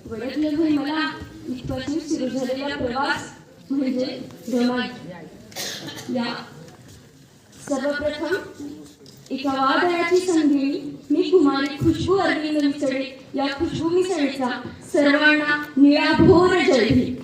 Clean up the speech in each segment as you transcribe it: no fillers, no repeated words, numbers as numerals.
वडील होई मला इथपासून सुरू झालेला प्रवास म्हणजे रमाई. या सर्वप्रथम एका वादळाची संधी मी कुमारी खुशबू अरविंद मिसळे या खुशबू मिसळेचा सर्वांना निळाभोर जय भीम.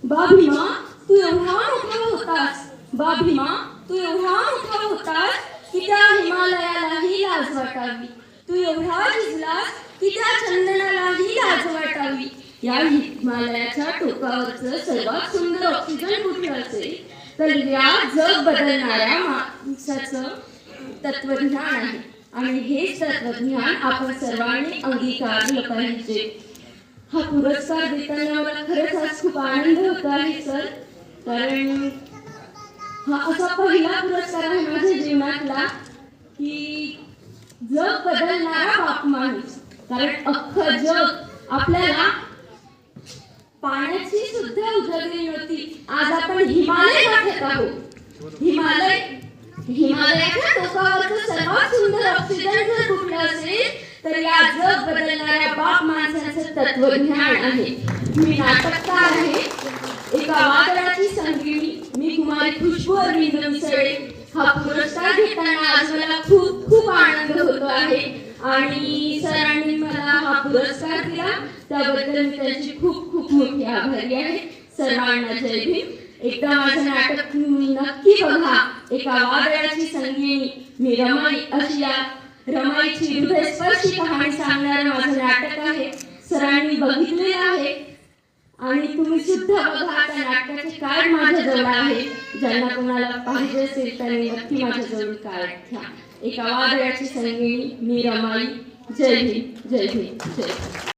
बा भीमा तू एवढा मोठा होतास, बा भीमा तू एवढा मोठा होतास की त्या हिमालयालाही लाज वाटावी, तू एवढा झिजलास की त्या चंदनालाही लाज वाटावी. या हिमालयाच्या टोकावरचं सर्वात सुंदर ऑक्सिजन कुठलं असेल तर या जग बदलणाऱ्या माणसाचं तत्वज्ञान आहे आणि हेच तत्वज्ञान आपण सर्वांनी अंगीकारलं पाहिजे. हा पुरस्कार देताना मला खरंच आज खूप आनंद होत आहे सर, कारण हा असा पहिला पुरस्कार आहे माझ्या जीवनातला की जग बदलणारा बाप माणूस. कारण अख्खं जग आपल्याला पाण्याची सुद्धा उजाडली नव्हती, आज आपण हिमालय गाठत आहोत. हिमालयाच्या टोकावरचं सर्वात सुंदर ऑक्सिजन जर कुठलं असेल तर या जग बदलणाऱ्या बाप माणसाचं तत्वज्ञान आहे. मी नाटककार आहे. एका वादळाची संगीणी मी कुमारी खुशबू अरविंद मिसळे. हा पुरस्कार घेताना आज मला खूप खूप आनंद होतो आहे आणि सरांनी मला हा पुरस्कार दिला त्याबद्दल मी त्यांची खूप खूप मोठी आभारी आहे. सर्वांना जय भीम. एकदा माझं नाटक नक्की बघा. एका वादळाची संगीणी मी रमाई अशी या रमाईची हृदयस्पर्शी कहाणी सांगणारं माझं नाटक आहे. सरांनी बघितलेलं आहे आणि तुम्ही सुद्धा बघा. त्या नाटकाचे कार्ड माझ्याजवळ आहे. ज्यांना कोणाला पाहिजे असेल त्यांनी नक्की माझ्याजवळ कार्ड घ्या. एका वादळाची संगीणी मी रमाई. जय भीम, जय भीम, जय.